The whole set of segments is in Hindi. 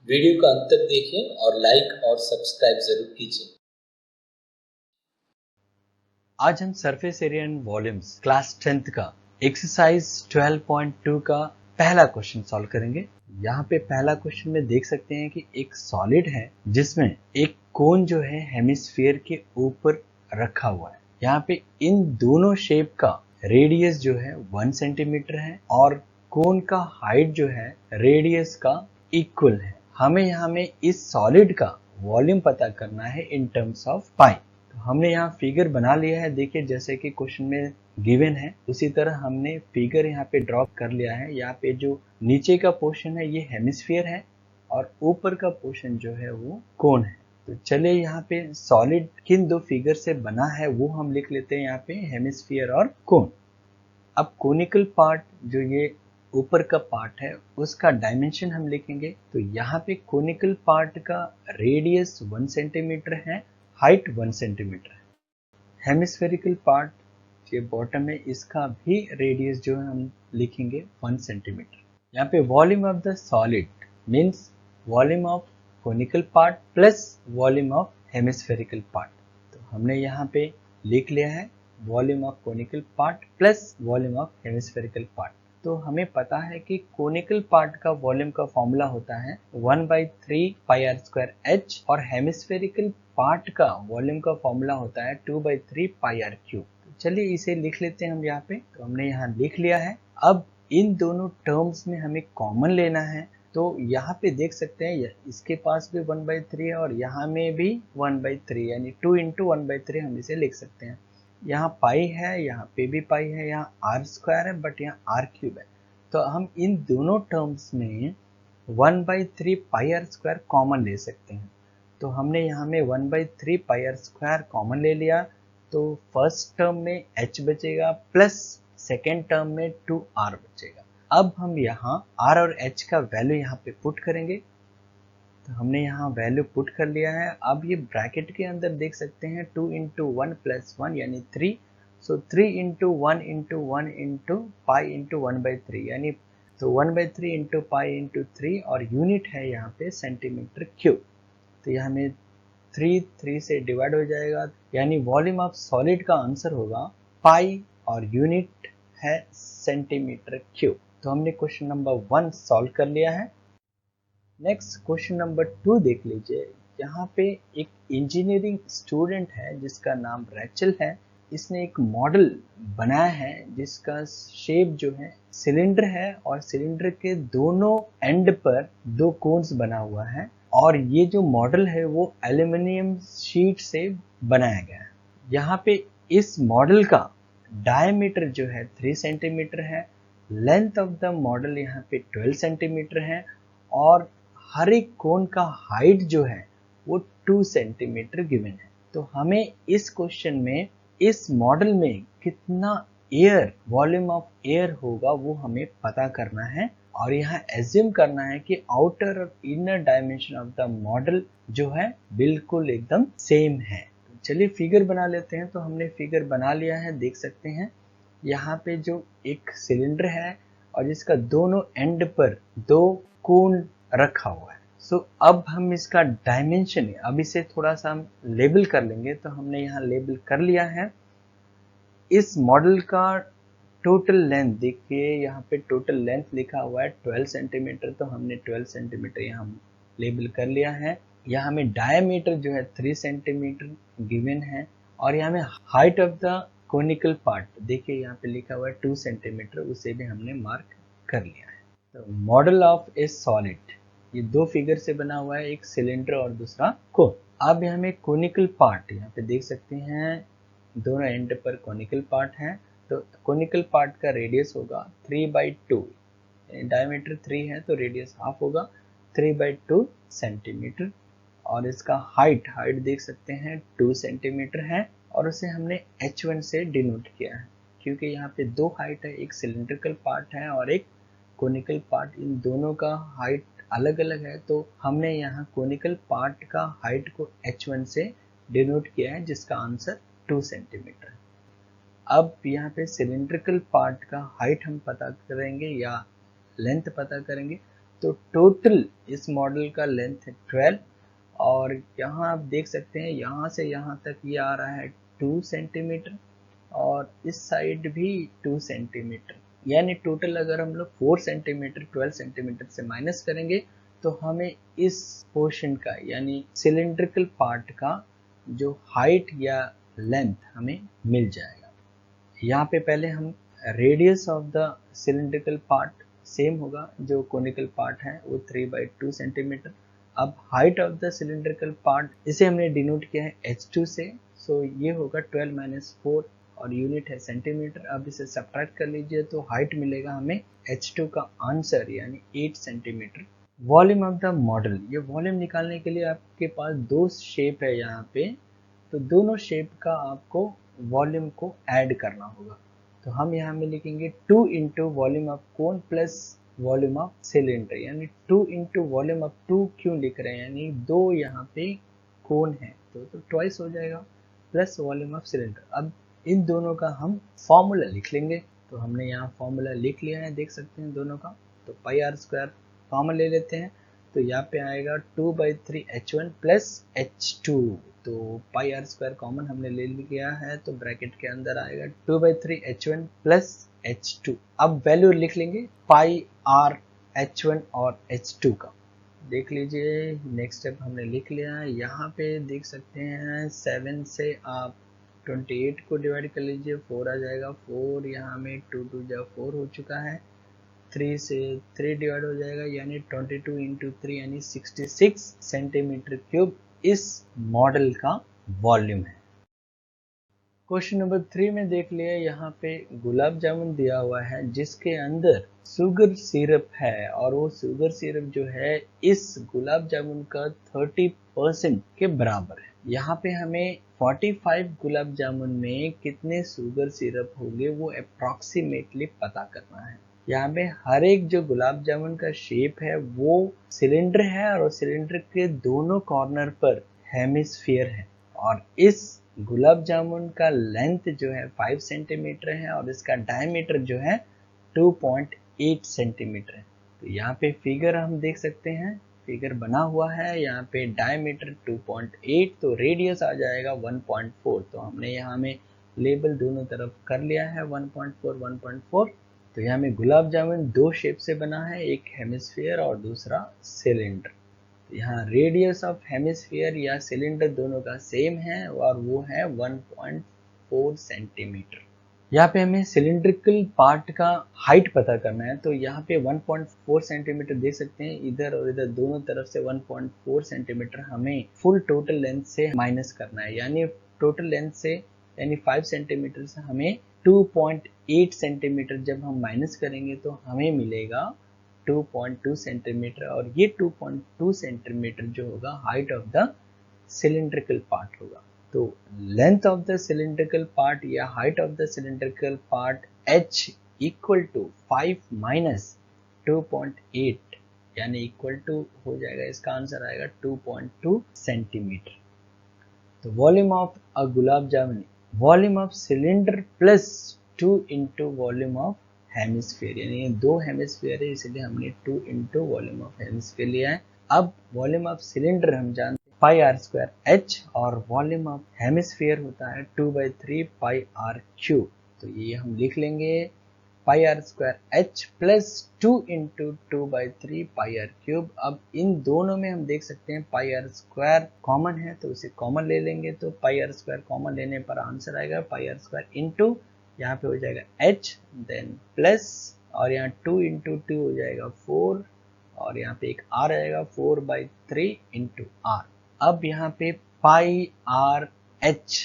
वीडियो का अंत तक देखें और लाइक और सब्सक्राइब जरूर कीजिए। आज हम surface area and volumes class 10th का एक्सरसाइज 12.2 का पहला क्वेश्चन सॉल्व करेंगे। यहाँ पे पहला क्वेश्चन में देख सकते हैं कि एक सॉलिड है जिसमें एक कोन जो है हेमिस्फीयर के ऊपर रखा हुआ है। यहाँ पे इन दोनों शेप का रेडियस जो है 1 सेंटीमीटर है और कोन का हाइट जो है रेडियस का इक्वल है। हमें यहाँ में इस सॉलिड का वॉल्यूम पता करना है इन टर्म्स ऑफ पाई। तो हमने यहाँ फिगर बना लिया है। देखिए जैसे कि क्वेश्चन में गिवन है उसी तरह हमने फिगर यहाँ पे ड्रॉप कर लिया है। यहाँ पे जो नीचे का पोर्शन है ये हेमिस्फीयर है और ऊपर का पोर्शन जो है वो कोन है। तो चलिए यहाँ पे सॉलिड किन दो फिगर से बना है वो हम लिख लेते हैं यहाँ पे हेमिस्फीयर और कोन। अब कोनिकल पार्ट जो ये ऊपर का पार्ट है उसका डायमेंशन हम लिखेंगे। तो यहाँ पे कोनिकल पार्ट का रेडियस 1 सेंटीमीटर है, हाइट 1 सेंटीमीटर है। हेमिस्फेरिकल पार्ट ये बॉटम है, इसका भी रेडियस जो है हम लिखेंगे 1 सेंटीमीटर। यहाँ पे volume of the solid means volume of conical part plus volume of hemispherical part. तो हमने यहाँ पे लिख लिया है volume of conical part plus volume of hemispherical part. तो हमें पता है कि कोनिकल पार्ट का वॉल्यूम का फॉर्मूला होता है 1/3 पाई आर स्क्वायर एच और हेमिस्फेरिकल पार्ट का वॉल्यूम का फॉर्मूला होता है 2/3 पाई आर क्यूब। तो चलिए इसे लिख लेते हैं हम यहाँ पे। तो हमने यहाँ लिख लिया है। अब इन दोनों टर्म्स में हमें कॉमन लेना है। तो यहाँ पे देख सकते हैं इसके पास भी 1/3 है और यहाँ में भी 1/3 यानी 2 इंटू 1/3 हम इसे लिख सकते हैं। यहाँ पाई है, यहाँ पे भी पाई है, यहाँ आर स्क्वायर है बट यहाँ आर क्यूब है। तो हम इन दोनों टर्म्स में 1/3 पाई आर स्क्वायर कॉमन ले सकते हैं। तो हमने यहाँ में 1/3 पाई आर स्क्वायर कॉमन ले लिया। तो फर्स्ट टर्म में h बचेगा प्लस सेकेंड टर्म में 2r बचेगा। अब हम यहाँ r और h का वैल्यू यहाँ पे पुट करेंगे। तो हमने यहाँ वैल्यू पुट कर लिया है। अब ये ब्रैकेट के अंदर देख सकते हैं 2 इंटू 1 प्लस 1 यानी 3। सो 3 into 1 into 1 into pi into 1/3 यानी तो 1/3 इंटू पाई इंटू 3 और यूनिट है यहाँ पे सेंटीमीटर क्यूब। तो यहाँ में 3 से डिवाइड हो जाएगा यानी वॉल्यूम ऑफ सॉलिड का आंसर होगा पाई और यूनिट है सेंटीमीटर क्यूब। तो हमने क्वेश्चन नंबर 1 सॉल्व कर लिया है। नेक्स्ट क्वेश्चन नंबर 2 देख लीजिए। यहाँ पे एक इंजीनियरिंग स्टूडेंट है जिसका नाम रैचल है। इसने एक मॉडल बनाया है जिसका शेप जो है सिलेंडर है और सिलेंडर के दोनों एंड पर दो कोन्स बना हुआ है और ये जो मॉडल है वो एल्युमिनियम शीट से बनाया गया है। यहाँ पे इस मॉडल का डायमीटर जो है 3 सेंटीमीटर है, लेंथ ऑफ द मॉडल यहाँ पे 12 सेंटीमीटर है और हर एक कोन का हाइट जो है वो 2 सेंटीमीटर गिवन है। तो हमें इस क्वेश्चन में इस मॉडल में कितना एयर वॉल्यूम ऑफ एयर होगा वो हमें पता करना है और यहाँ एज्यूम करना है कि आउटर और inner dimension of the model जो है बिल्कुल एकदम सेम है। तो चलिए फिगर बना लेते हैं। तो हमने फिगर बना लिया है, देख सकते हैं यहाँ पे जो एक सिलेंडर है और जिसका दोनों एंड पर दो कोन रखा हुआ है। सो अब हम इसका डायमेंशन अब इसे थोड़ा सा हम लेबल कर लेंगे। तो हमने यहाँ लेबल कर लिया है। इस मॉडल का टोटल लेंथ देखिए यहाँ पे टोटल लेंथ लिखा हुआ है 12 सेंटीमीटर। तो हमने 12 सेंटीमीटर यहाँ लेबल कर लिया है। यहाँ में डायमीटर जो है 3 सेंटीमीटर गिवन है और यहाँ में height of the conical part देखिए यहाँ पे लिखा हुआ है 2 सेंटीमीटर, उसे भी हमने मार्क कर लिया है। तो मॉडल ऑफ ए सॉलिड ये दो फिगर से बना हुआ है, एक सिलेंडर और दूसरा कोन। अब यहाँ में कोनिकल पार्ट यहाँ पे देख सकते हैं दोनों एंड पर कोनिकल पार्ट है। तो कोनिकल पार्ट का रेडियस होगा 3/2, डायमीटर 3 है तो रेडियस हाफ होगा 3/2 सेंटीमीटर और इसका हाइट देख सकते हैं 2 सेंटीमीटर है और उसे हमने h1 से डिनोट किया है क्योंकि यहाँ पे दो हाइट है, एक सिलेंड्रिकल पार्ट है और एक कोनिकल पार्ट। इन दोनों का हाइट अलग अलग है तो हमने यहाँ कोनिकल पार्ट का हाइट को h1 से डिनोट किया है जिसका आंसर 2 सेंटीमीटर है। अब यहाँ पे सिलेंड्रिकल पार्ट का हाइट हम पता करेंगे या लेंथ पता करेंगे। तो टोटल इस मॉडल का लेंथ है 12 और यहाँ आप देख सकते हैं यहाँ से यहाँ तक ये आ रहा है 2 सेंटीमीटर और इस साइड भी 2 सेंटीमीटर, यानी टोटल अगर हम लोग 4 सेंटीमीटर 12 सेंटीमीटर से माइनस करेंगे तो हमें इस पोर्शन का यानी सिलिंड्रिकल पार्ट का जो हाइट या लेंथ हमें मिल जाएगा। यहाँ पे पहले हम radius of the cylindrical part same होगा, जो कोनिकल पार्ट है वो 3/2 सेंटीमीटर। अब height of the cylindrical part, इसे हमने डिनोट किया है h2 से, सो ये होगा 12 - 4 और यूनिट है सेंटीमीटर। अब इसे सब्ट्रैक्ट कर लीजिए तो हाइट मिलेगा हमें h2 का आंसर यानी 8 centimetre. Volume of the model, ये वॉल्यूम निकालने के लिए आपके पास दो शेप है यहाँ पे, तो दोनों शेप का आपको वॉल्यूम को ऐड करना होगा। तो हम यहाँ में लिखेंगे 2 into volume of cone plus volume of cylinder, यानी 2 इंटू वॉल्यूम ऑफ 2 क्यों लिख रहे हैं, यानी दो यहाँ पे कोन है तो ट्वाइस हो जाएगा प्लस वॉल्यूम ऑफ सिलेंडर। अब इन दोनों का हम फॉर्मूला लिख लेंगे, तो हमने यहाँ फॉर्मूला लिख लिया है, देख सकते हैं दोनों का। तो πr² कॉमन ले लेते हैं तो यहाँ पे आएगा 2/3 h1 प्लस h2, तो πr² कॉमन हमने ले लिया है तो ब्रैकेट के अंदर आएगा 2/3 h1 प्लस h2। अब वैल्यू लिख लेंगे πr h1 और h2 का, देख लीजिए नेक्स्ट स्टेप हमने लिख लिया है। यहाँ पे देख सकते हैं 7 से आप 28 को डिवाइड कर लीजिए, 4 आ जाएगा, 4 यहाँ में 2 2 जा 4 हो चुका है, 3 से 3 डिवाइड हो जाएगा यानी 22 इंटू 3 यानी 66 सेंटीमीटर क्यूब इस मॉडल का वॉल्यूम है। क्वेश्चन नंबर 3 में देख लिए, यहाँ पे गुलाब जामुन दिया हुआ है जिसके अंदर शुगर सिरप है और वो शुगर सिरप जो है इस गुलाब जामुन का 30% के बराबर है। यहाँ पे हमें 45 गुलाब जामुन में कितने शुगर सिरप होंगे वो अप्रॉक्सीमेटली पता करना है। यहाँ पे हर एक जो गुलाब जामुन का शेप है वो सिलेंडर है और सिलेंडर के दोनों कॉर्नर पर हेमिस्फीयर है और इस गुलाब जामुन का लेंथ जो है 5 सेंटीमीटर है और इसका डायमीटर जो है 2.8 सेंटीमीटर है। तो यहाँ पे फिगर हम देख सकते हैं, फिगर बना हुआ है, यहाँ पे डायमीटर 2.8 तो रेडियस आ जाएगा 1.4। तो हमने यहाँ में लेबल दोनों तरफ कर लिया है 1.4 1.4। तो यहाँ में गुलाब जामुन दो शेप से बना है, एक हेमिस्फीयर और दूसरा सिलेंडर। यहाँ रेडियस ऑफ हेमिस्फीयर या सिलेंडर दोनों का सेम है और वो है 1.4 सेंटीमीटर। यहाँ पे हमें सिलिंड्रिकल पार्ट का हाइट पता करना है, तो यहाँ पे 1.4 सेंटीमीटर देख सकते हैं, इधर और इधर दोनों तरफ से 1.4 सेंटीमीटर हमें फुल टोटल लेंथ से माइनस करना है, यानी टोटल लेंथ से यानी 5 सेंटीमीटर से हमें 2.8 सेंटीमीटर जब हम माइनस करेंगे तो हमें मिलेगा 2.2 सेंटीमीटर और ये 2.2 सेंटीमीटर जो होगा height of the cylindrical part होगा। तो length of the cylindrical part या height of the cylindrical part h equal to 5 minus 2.8 यानी इक्वल टू हो जाएगा, इसका आंसर आएगा 2.2 सेंटीमीटर। तो volume of a gulab jamun, volume of cylinder plus 2 into volume of hemisphere, यानी दो हेमिस्फीयर है इसलिए हमने 2 इंटू वॉल्यूम ऑफ हेमिस्फीयर लिया है। अब वॉल्यूम ऑफ सिलेंडर हम जानते हैं πr² h और वॉल्यूम ऑफ हेमिस्फीयर होता है 2/3 πr³। तो ये हम लिख लेंगे πr² h plus 2 into 2/3 πr³। अब इन दोनों में हम देख सकते हैं πr² कॉमन है तो उसे कॉमन ले लेंगे, तो πr² कॉमन लेने पर आंसर आएगा πr² इंटू यहाँ पे हो जाएगा h देन प्लस और यहाँ 2 इंटू 2 हो जाएगा 4 और यहाँ पे एक r आएगा 4/3 इंटू r। अब यहाँ पे πr/h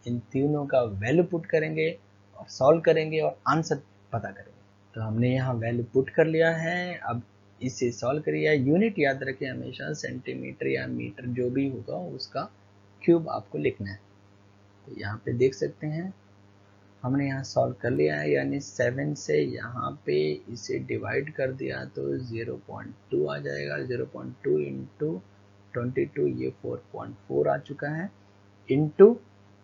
इन तीनों का वैल्यू पुट करेंगे और सॉल्व करेंगे और आंसर पता करेंगे। तो हमने यहाँ वैल्यू पुट कर लिया है, अब इसे सॉल्व करिए। यूनिट याद रखें हमेशा सेंटीमीटर या मीटर जो भी होगा उसका क्यूब आपको लिखना है। तो यहाँ पे देख सकते हैं हमने यहाँ सॉल्व कर लिया है, यानी 7 से यहाँ पे इसे डिवाइड कर दिया तो 0.2 आ जाएगा, 0.2 इंटू 22 ये 4.4 आ चुका है इंटू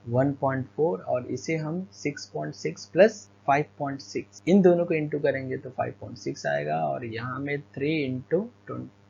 1.4 और इसे हम 6.6 प्लस 5.6, इन दोनों को इंटू करेंगे तो 5.6 आएगा, और यहाँ में 3 इंटू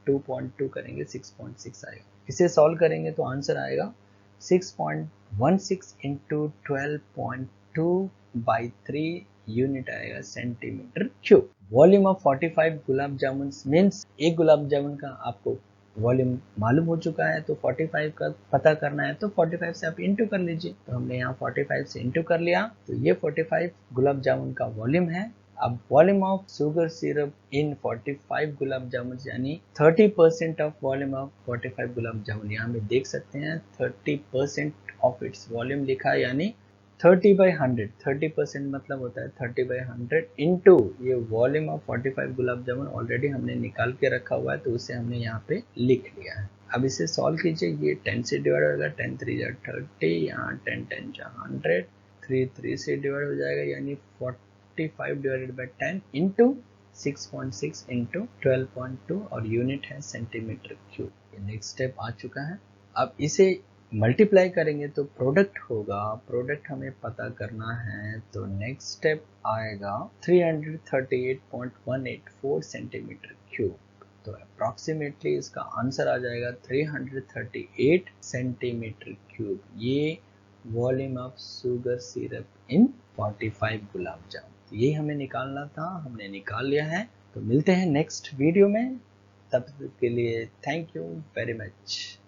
2.2 करेंगे 6.6 आएगा। इसे सॉल्व करेंगे तो आंसर आएगा 6.16 इंटू 12.2 बाई 3 यूनिट आएगा centimetre cube. Volume of 45 gulab jamun means एक गुलाब जामुन का आपको वॉल्यूम मालूम हो चुका है, तो 45 का पता करना है तो 45 से आप इंटू कर लीजिए। तो हमने यहाँ 45 से इंटू कर लिया, तो ये 45 गुलाब जामुन का वॉल्यूम है। अब वॉल्यूम ऑफ शुगर सिरप इन 45 गुलाब जामुन यानी 30% of volume of 45 gulab jamun, यहाँ में देख सकते हैं 30% ऑफ इट्स वॉल्यूम लिखा है, यानी 30/100, 30% मतलब होता है 30/100 इंटू ये volume of 45 gulab jamun already हमने निकाल के रखा हुआ है, तो उसे हमने यहाँ पे लिख लिया है। अब इसे सॉल्व कीजिए, ये 10 से डिवाइड होगा, 10 3 जा 30, यहाँ 10 10 जा 100, 3 3 से डिवाइड हो जाएगा, यानी 45 डिवाइडेड बाई 10 इंटू 6.6 इंटू 12.2 और यूनिट है सेंटीमीटर क्यूब। ये नेक्स्ट स्टेप आ चुका है। अब इसे मल्टीप्लाई करेंगे तो प्रोडक्ट होगा, प्रोडक्ट हमें पता करना है, तो नेक्स्ट स्टेप आएगा 338.184 सेंटीमीटर क्यूब। तो अप्रॉक्सीमेटली इसका आंसर आ जाएगा 338 सेंटीमीटर क्यूब। ये वॉल्यूम ऑफ शुगर सिरप इन 45 गुलाब जामुन, यही हमें निकालना था, हमने निकाल लिया है। तो मिलते हैं नेक्स्ट वीडियो में, तब तक के लिए थैंक यू वेरी मच।